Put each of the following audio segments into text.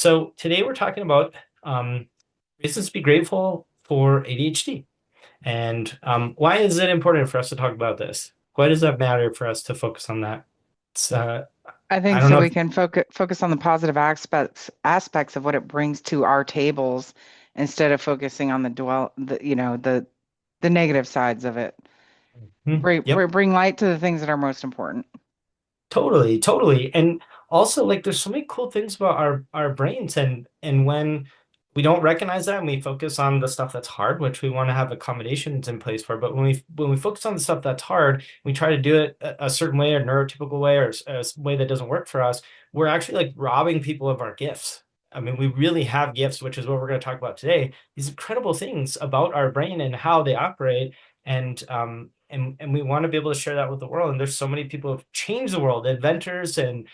So today we're talking about um, reasons to be grateful for ADHD. And why is it important for us to talk about this? Why does that matter for us to focus on that? It's, I I think don't so know we if, can focus on the positive aspects of what it brings to our tables instead of focusing on the negative sides of it. yep, Bring light to the things that are most important. totally, totally. And also like there's so many cool things about our brains and when we don't recognize that and we focus on the stuff that's hard, which we want to have accommodations in place for, but when we focus on the stuff that's hard, we try to do it a certain way, a neurotypical way, or a way that doesn't work for us, we're actually like robbing people of our gifts. I mean, we really have gifts, which is what we're going to talk about today. These incredible things about our brain and how they operate and we want to be able to share that with the world. And there's so many people who have changed the world, inventors and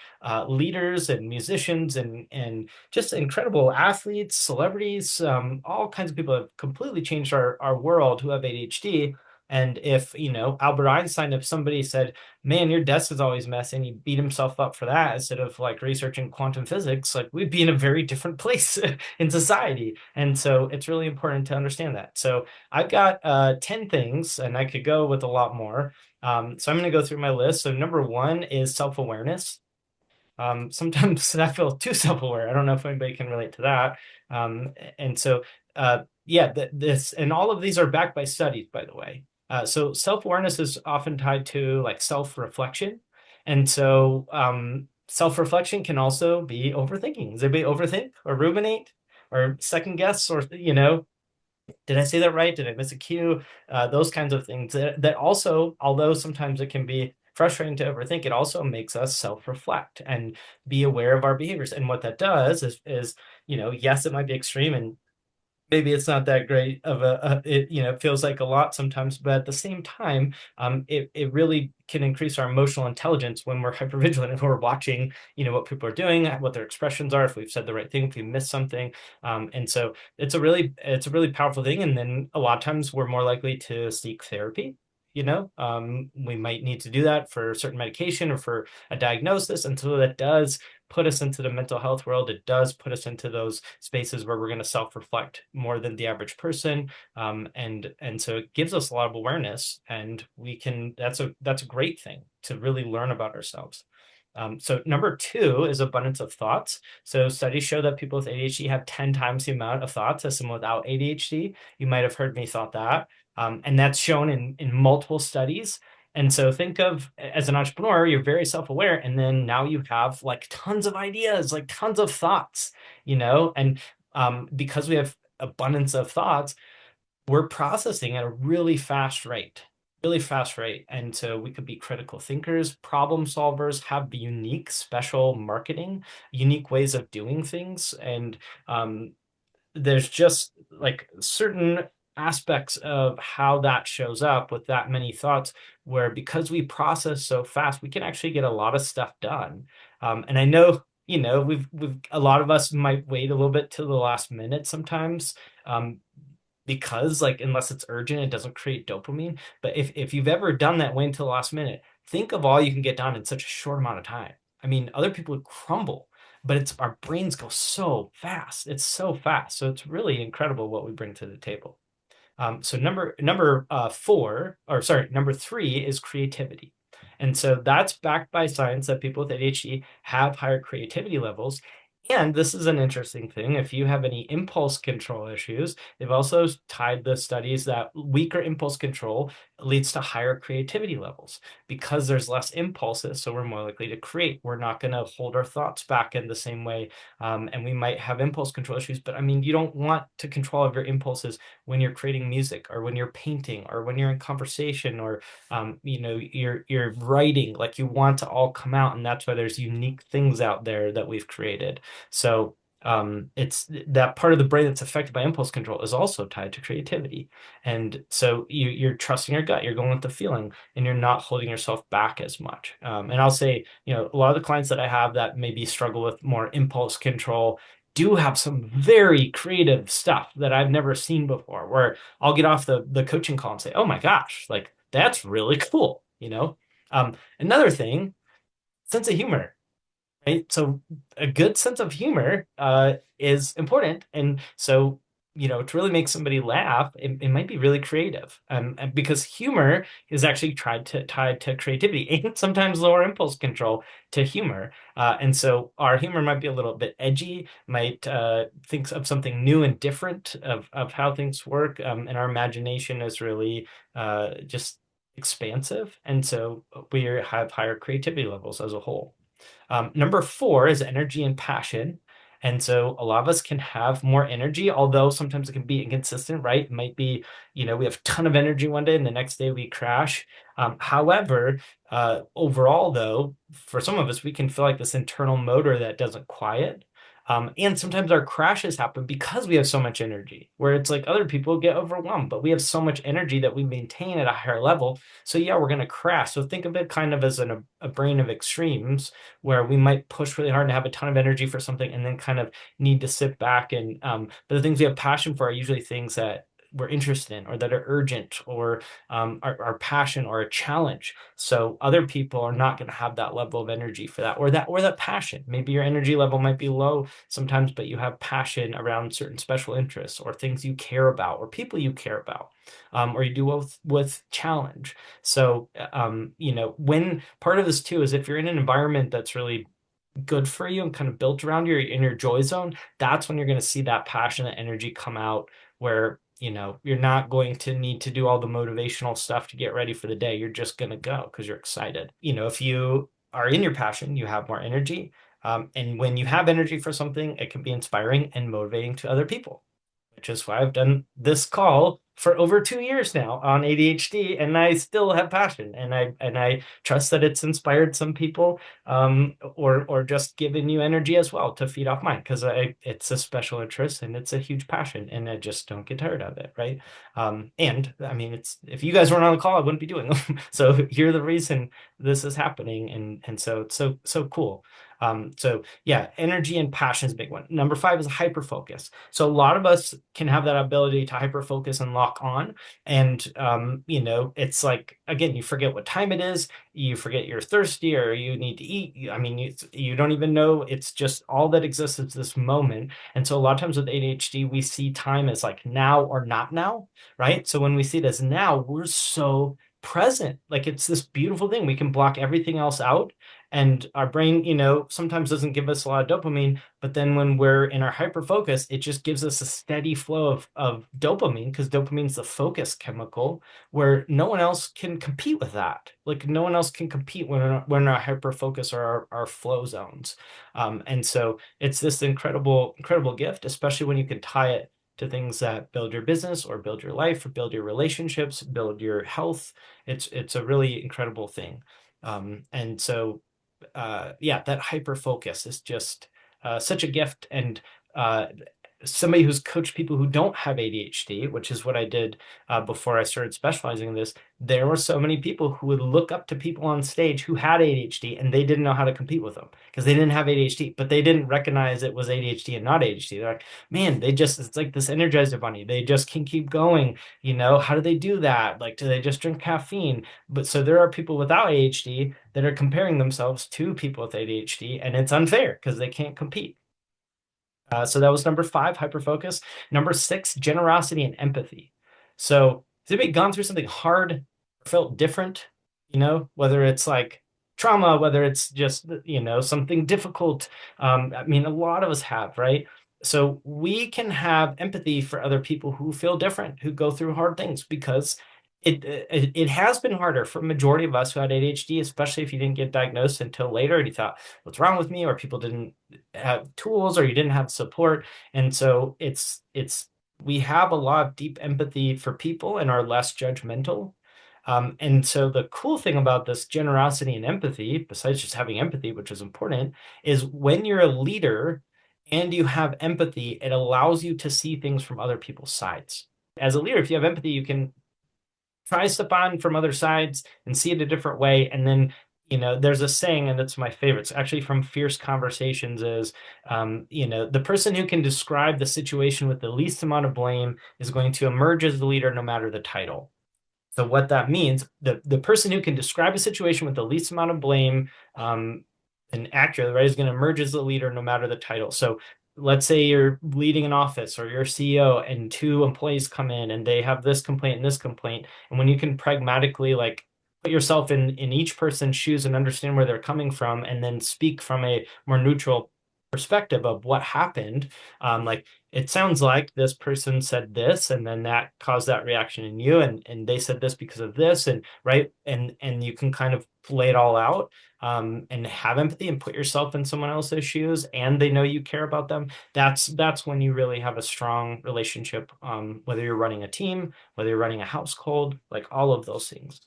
leaders and musicians and just incredible athletes, celebrities, all kinds of people have completely changed our world who have ADHD. And if, Albert Einstein, if somebody said, man, your desk is always messy, and he beat himself up for that instead of like researching quantum physics, like we'd be in a very different place in society. And so it's really important to understand that. So I've got 10 things, and I could go with a lot more. So I'm going to go through my list. So number one is self-awareness. Sometimes I feel too self-aware. I don't know if anybody can relate to that. And so, yeah, this and all of these are backed by studies, by the way. So self-awareness is often tied to like self-reflection. And so self-reflection can also be overthinking. Does anybody overthink or ruminate or second guess or, did I say that right? Did I miss a cue? Those kinds of things that also, although sometimes it can be frustrating to overthink, it also makes us self-reflect and be aware of our behaviors. And what that does is, yes, it might be extreme and maybe it's not that great of it feels like a lot sometimes, but at the same time, it really can increase our emotional intelligence when we're hypervigilant and we're watching, what people are doing, what their expressions are, if we've said the right thing, if we missed something. And so it's a really powerful thing. And then a lot of times we're more likely to seek therapy. We might need to do that for certain medication or for a diagnosis. And so that does put us into the mental health world. It does put us into those spaces where we're going to self-reflect more than the average person. And so it gives us a lot of awareness, and we can that's a great thing to really learn about ourselves. So number two is abundance of thoughts. So studies show that people with ADHD have 10 times the amount of thoughts as someone without ADHD. You might have heard me thought that. And that's shown in multiple studies. And so think of as an entrepreneur, you're very self-aware, and then now you have like tons of ideas, like tons of thoughts, and because we have abundance of thoughts, we're processing at a really fast rate. And so we could be critical thinkers, problem solvers, have unique, special marketing, unique ways of doing things. And there's just like certain aspects of how that shows up with that many thoughts where because we process so fast we can actually get a lot of stuff done. And I know we've a lot of us might wait a little bit till the last minute sometimes, because like unless it's urgent it doesn't create dopamine. But if you've ever done that wait until the last minute, think of all you can get done in such a short amount of time. I mean, other people would crumble, but it's our brains go so fast. It's so fast. So it's really incredible what we bring to the table. So number four, or sorry, number three is creativity. And so that's backed by science that people with ADHD have higher creativity levels. And this is an interesting thing. If you have any impulse control issues, they've also tied the studies that weaker impulse control leads to higher creativity levels because there's less impulses. So we're more likely to create. We're not going to hold our thoughts back in the same way. And we might have impulse control issues, but I mean, you don't want to control of your impulses when you're creating music or when you're painting or when you're in conversation or you're writing. Like you want to all come out, and that's why there's unique things out there that we've created. So it's that part of the brain that's affected by impulse control is also tied to creativity. And so you're trusting your gut, you're going with the feeling, and you're not holding yourself back as much. And I'll say, a lot of the clients that I have that maybe struggle with more impulse control do have some very creative stuff that I've never seen before, where I'll get off the coaching call and say, oh my gosh, like that's really cool. Another thing, sense of humor. right? So a good sense of humor is important. And so, to really make somebody laugh, it might be really creative. And because humor is actually tied to creativity and sometimes lower impulse control to humor. And so our humor might be a little bit edgy, might think of something new and different of how things work. And our imagination is really just expansive. And so we have higher creativity levels as a whole. Number four is energy and passion. And so a lot of us can have more energy, although sometimes it can be inconsistent, right? It might be, we have a ton of energy one day and the next day we crash. However, overall, though, for some of us, we can feel like this internal motor that doesn't quiet. And sometimes our crashes happen because we have so much energy, where it's like other people get overwhelmed, but we have so much energy that we maintain at a higher level. So, yeah, we're going to crash. So, think of it kind of as a brain of extremes where we might push really hard and have a ton of energy for something and then kind of need to sit back and but the things we have passion for are usually things that we're interested in or that are urgent or our passion or a challenge. So other people are not going to have that level of energy for that or that passion. Maybe your energy level might be low sometimes, but you have passion around certain special interests or things you care about or people you care about. Or you do with challenge. So, when part of this too is if you're in an environment that's really good for you and kind of built around you, in your joy zone, that's when you're going to see that passionate energy come out where, you're not going to need to do all the motivational stuff to get ready for the day. You're just going to go because you're excited. If you are in your passion, you have more energy. And when you have energy for something, it can be inspiring and motivating to other people, which is why I've done this call for over 2 years now on ADHD, and I still have passion, and I trust that it's inspired some people, or just given you energy as well to feed off mine because it's a special interest and it's a huge passion, and I just don't get tired of it, right? And I mean, it's if you guys weren't on the call, I wouldn't be doing them. So you're the reason this is happening, and so it's so cool. So yeah, energy and passion is a big one. Number five is hyper focus. So a lot of us can have that ability to hyper focus and lock on. And it's like again, you forget what time it is, you forget you're thirsty or you need to eat. I mean, you don't even know. It's just all that exists is this moment. And so a lot of times with ADHD, we see time as like now or not now, right? So when we see it as now, we're so present. Like it's this beautiful thing. We can block everything else out and our brain, sometimes doesn't give us a lot of dopamine, but then when we're in our hyper focus, it just gives us a steady flow of dopamine because dopamine's the focus chemical where no one else can compete with that. Like no one else can compete when our hyper focus or our flow zones. And so it's this incredible, incredible gift, especially when you can tie it to things that build your business or build your life or build your relationships, build your health. It's a really incredible thing. And so yeah, that hyper focus is just such a gift. And somebody who's coached people who don't have ADHD, which is what I did before I started specializing in this, there were so many people who would look up to people on stage who had ADHD and they didn't know how to compete with them because they didn't have ADHD, but they didn't recognize it was ADHD and not ADHD. They're like, man, it's like this Energizer bunny. They just can keep going. How do they do that? Like, do they just drink caffeine? But so there are people without ADHD that are comparing themselves to people with ADHD, and it's unfair because they can't compete. So that was number five, hyperfocus. Number six, generosity and empathy. So has anybody gone through something hard, felt different, whether it's like trauma, whether it's just, something difficult. I mean, a lot of us have, right? So we can have empathy for other people who feel different, who go through hard things because it has been harder for a majority of us who had ADHD, especially if you didn't get diagnosed until later and you thought, what's wrong with me? Or people didn't have tools or you didn't have support. And so we have a lot of deep empathy for people and are less judgmental. And so the cool thing about this generosity and empathy, besides just having empathy, which is important, is when you're a leader and you have empathy, it allows you to see things from other people's sides. As a leader, if you have empathy, you can try stuff on from other sides and see it a different way. And then, there's a saying, and it's my favorite. It's actually from Fierce Conversations is, the person who can describe the situation with the least amount of blame is going to emerge as the leader no matter the title. So what that means, the person who can describe a situation with the least amount of blame, an actor, right, is going to emerge as a leader no matter the title. So let's say you're leading an office or you're CEO and two employees come in and they have this complaint and this complaint. And when you can pragmatically like put yourself in each person's shoes and understand where they're coming from and then speak from a more neutral perspective of what happened, like it sounds like this person said this and then that caused that reaction in you and they said this because of this and right and you can kind of lay it all out and have empathy and put yourself in someone else's shoes and they know you care about them. That's when you really have a strong relationship, whether you're running a team, whether you're running a household, like all of those things.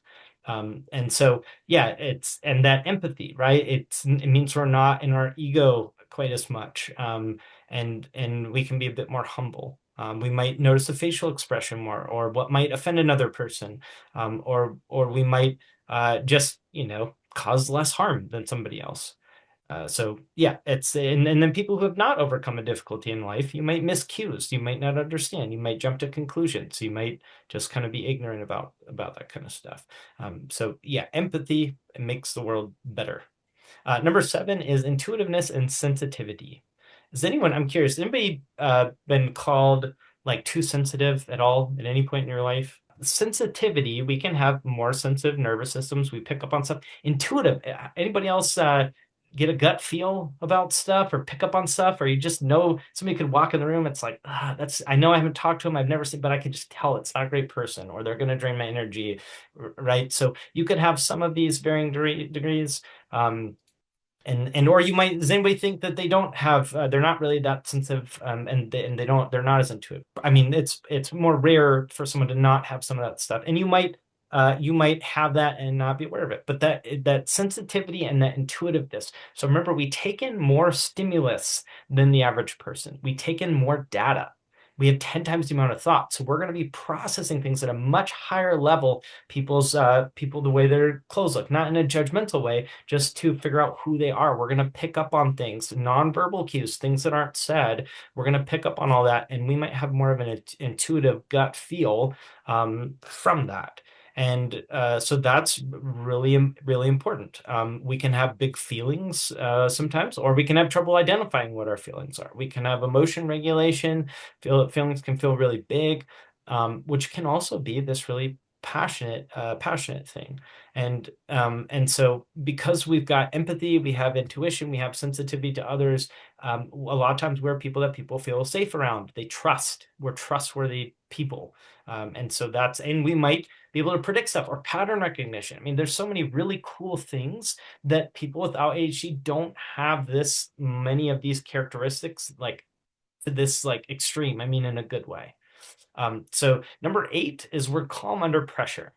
And so yeah, it's and that empathy, right? It means we're not in our ego quite as much. And we can be a bit more humble. We might notice a facial expression more, or what might offend another person, or we might just cause less harm than somebody else. So yeah, it's and then people who have not overcome a difficulty in life, you might miss cues, you might not understand, you might jump to conclusions, you might just kind of be ignorant about that kind of stuff. So yeah, empathy makes the world better. Number seven is intuitiveness and sensitivity. I'm curious, has anybody been called like too sensitive at all at any point in your life? Sensitivity, we can have more sensitive nervous systems. We pick up on stuff. Intuitive, anybody else get a gut feel about stuff or pick up on stuff, or you just know somebody could walk in the room. It's like, I know I haven't talked to him, I've never seen, but I can just tell it's not a great person, or they're going to drain my energy, right? So you could have some of these varying degrees. And or you might does anybody think that they don't have they're not really that sensitive and they don't they're not as intuitive. I mean it's more rare for someone to not have some of that stuff and you might have that and not be aware of it, but that sensitivity and that intuitiveness. So remember, we take in more stimulus than the average person. We take in more data. We have 10 times the amount of thought. So we're going to be processing things at a much higher level. People, the way their clothes look, not in a judgmental way, just to figure out who they are. We're going to pick up on things, nonverbal cues, things that aren't said. We're going to pick up on all that, and we might have more of an intuitive gut feel from that. And so that's really important. We can have big feelings sometimes, or we can have trouble identifying what our feelings are. We can have emotion regulation. Feelings can feel really big, which can also be this really passionate thing. And so because we've got empathy, we have intuition, we have sensitivity to others. A lot of times we're people that people feel safe around. They trust. We're trustworthy people. And we might be able to predict stuff or pattern recognition. I mean, there's so many really cool things that people without ADHD don't have this many of these characteristics like to this like extreme. I mean, in a good way. So number eight is we're calm under pressure.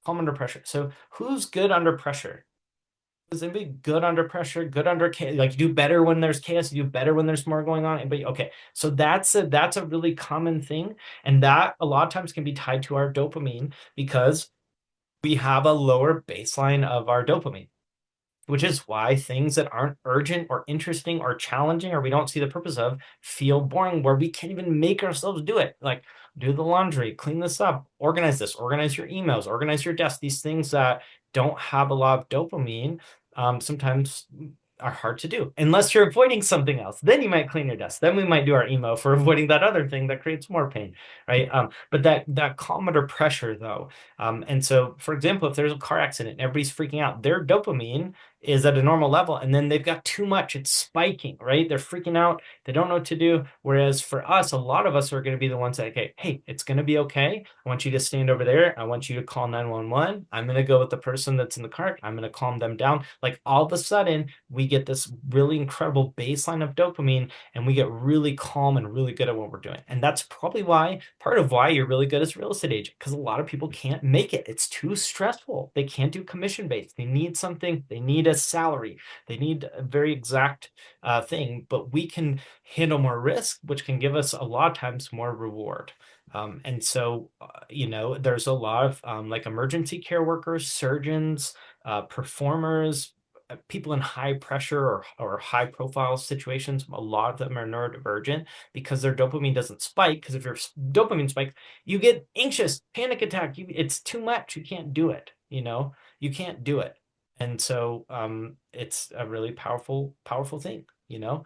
Calm under pressure. So who's good under pressure? Is anybody good under pressure? Good under chaos? Like you do better when there's chaos. You do better when there's more going on. Anybody? Okay. So that's a really common thing, and that a lot of times can be tied to our dopamine because we have a lower baseline of our dopamine, which is why things that aren't urgent or interesting or challenging or we don't see the purpose of feel boring, where we can't even make ourselves do it. Like do the laundry, clean this up, organize this, organize your emails, organize your desk. These things that don't have a lot of dopamine sometimes are hard to do unless you're avoiding something else. Then you might clean your desk. Then we might do our emo for avoiding that other thing that creates more pain, right? But that calm under pressure though. And so, for example, if there's a car accident, everybody's freaking out. Their dopamine is at a normal level, and then they've got too much. It's spiking, right? They're freaking out. They don't know what to do. Whereas for us, a lot of us are going to be the ones that, okay, hey, it's going to be okay. I want you to stand over there. I want you to call 911. I'm going to go with the person that's in the car. I'm going to calm them down. Like all of a sudden, we get this really incredible baseline of dopamine, and we get really calm and really good at what we're doing. And that's probably part of why you're really good as a real estate agent, because a lot of people can't make it. It's too stressful. They can't do commission based. They need something. They need a salary. They need a very exact thing, but we can handle more risk, which can give us a lot of times more reward. And so, there's a lot of like emergency care workers, surgeons, performers, people in high pressure or high profile situations. A lot of them are neurodivergent because their dopamine doesn't spike. Because if your dopamine spikes, you get anxious, panic attack. It's too much. You can't do it. You can't do it. And so it's a really powerful thing, you know?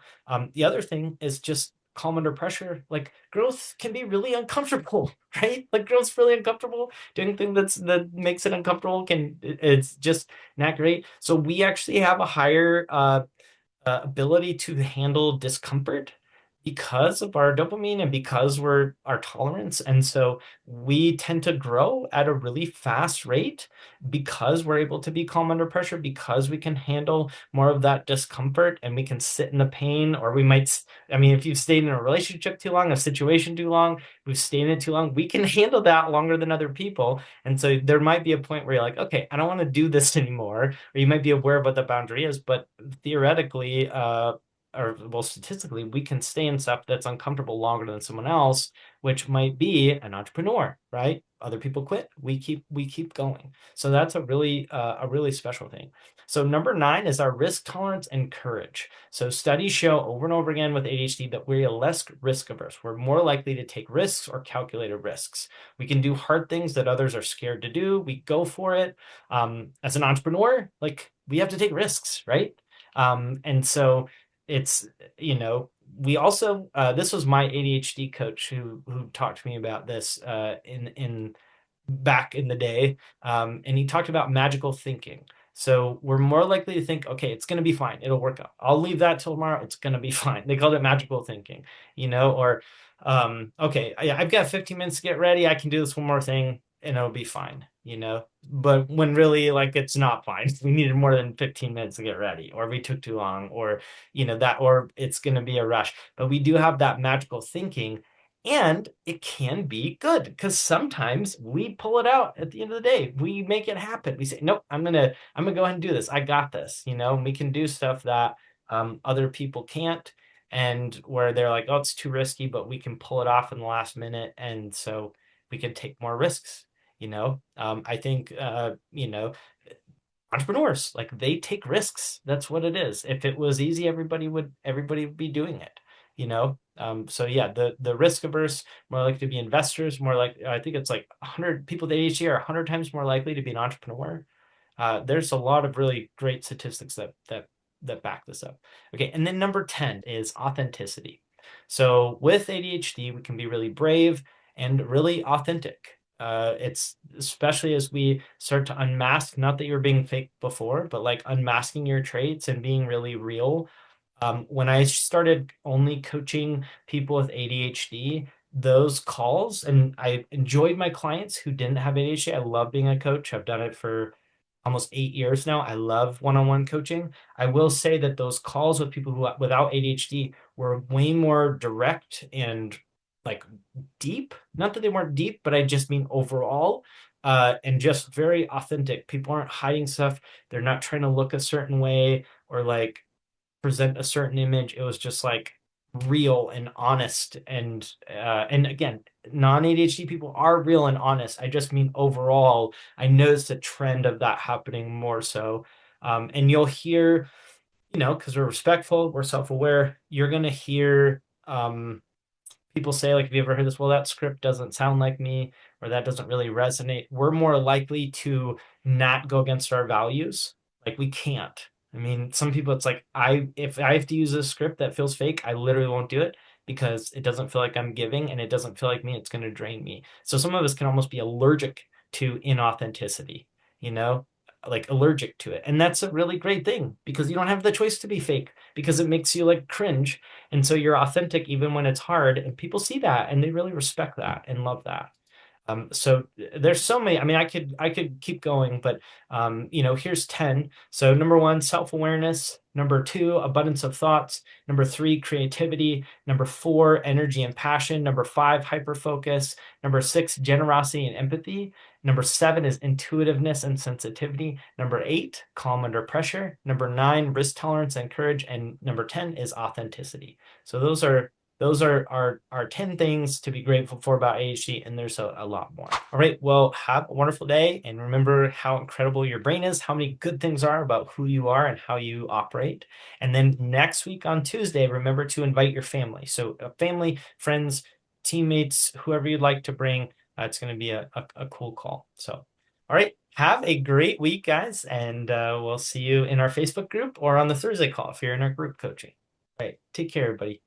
The other thing is just calm under pressure. Like growth can be really uncomfortable, right? Like growth's really uncomfortable. Doing thing that makes it uncomfortable it's just not great. So we actually have a higher ability to handle discomfort because of our dopamine and because we're our tolerance. And so we tend to grow at a really fast rate because we're able to be calm under pressure, because we can handle more of that discomfort and we can sit in the pain, or we might, I mean, if you've stayed in a relationship too long, a situation too long, we've stayed in it too long, we can handle that longer than other people. And so there might be a point where you're like, okay, I don't want to do this anymore. Or you might be aware of what the boundary is, but theoretically, or well, statistically, we can stay in stuff that's uncomfortable longer than someone else, which might be an entrepreneur, right? Other people quit, we keep going. So that's a really special thing. So number 9 is our risk tolerance and courage. So studies show over and over again with ADHD that we're less risk averse. We're more likely to take risks or calculated risks. We can do hard things that others are scared to do. We go for it. As an entrepreneur, like we have to take risks, right? And so it's, we also this was my ADHD coach who talked to me about this in back in the day. And he talked about magical thinking. So we're more likely to think, okay, it's going to be fine. It'll work out. I'll leave that till tomorrow. It's going to be fine. They called it magical thinking, or, okay, yeah, I've got 15 minutes to get ready. I can do this one more thing and it'll be fine. But when really, like, it's not fine. We needed more than 15 minutes to get ready, or we took too long, or, or it's going to be a rush. But we do have that magical thinking, and it can be good because sometimes we pull it out at the end of the day. We make it happen. We say, nope, I'm gonna go ahead and do this. I got this. And we can do stuff that other people can't, and where they're like, oh, it's too risky, but we can pull it off in the last minute. And so we can take more risks. I think entrepreneurs, like, they take risks. That's what it is. If it was easy, everybody would be doing it. So yeah, the risk averse, more likely to be investors, more like, I think it's like 100 people with ADHD are 100 times more likely to be an entrepreneur. There's a lot of really great statistics that back this up. Okay, and then number 10 is authenticity. So with ADHD, we can be really brave and really authentic. It's especially as we start to unmask, not that you're being fake before, but like unmasking your traits and being really real. When I started only coaching people with ADHD, those calls, and I enjoyed my clients who didn't have ADHD. I love being a coach. I've done it for almost 8 years now. I love one-on-one coaching. I will say that those calls with people who without ADHD were way more direct and like deep. Not that they weren't deep, but I just mean overall, and just very authentic. People aren't hiding stuff. They're not trying to look a certain way or like present a certain image. It was just like real and honest. And again, non-ADHD people are real and honest. I just mean overall, I noticed a trend of that happening more so. And you'll hear, because we're respectful, we're self-aware, you're gonna hear people say, like, have you ever heard this? Well, that script doesn't sound like me, or that doesn't really resonate. We're more likely to not go against our values. Like, we can't. I mean, some people, it's like, if I have to use a script that feels fake, I literally won't do it because it doesn't feel like I'm giving and it doesn't feel like me. It's going to drain me. So some of us can almost be allergic to inauthenticity, you know, like allergic to it. And that's a really great thing because you don't have the choice to be fake because it makes you like cringe, and so you're authentic even when it's hard, and people see that and they really respect that and love that. So there's so many. I mean, I could keep going, but here's 10. So number 1, self-awareness. Number 2, abundance of thoughts. Number 3, creativity. Number 4, energy and passion. Number 5, hyperfocus. Number 6, generosity and empathy. Number 7 is intuitiveness and sensitivity. Number 8, calm under pressure. Number 9, risk tolerance and courage. And number 10 is authenticity. So those are our 10 things to be grateful for about ADHD, and there's a lot more. All right, well, have a wonderful day, and remember how incredible your brain is, how many good things are about who you are and how you operate. And then next week on Tuesday, remember to invite your family. So family, friends, teammates, whoever you'd like to bring. It's going to be a cool call. So, all right. Have a great week, guys, and we'll see you in our Facebook group or on the Thursday call if you're in our group coaching. All right, take care, everybody.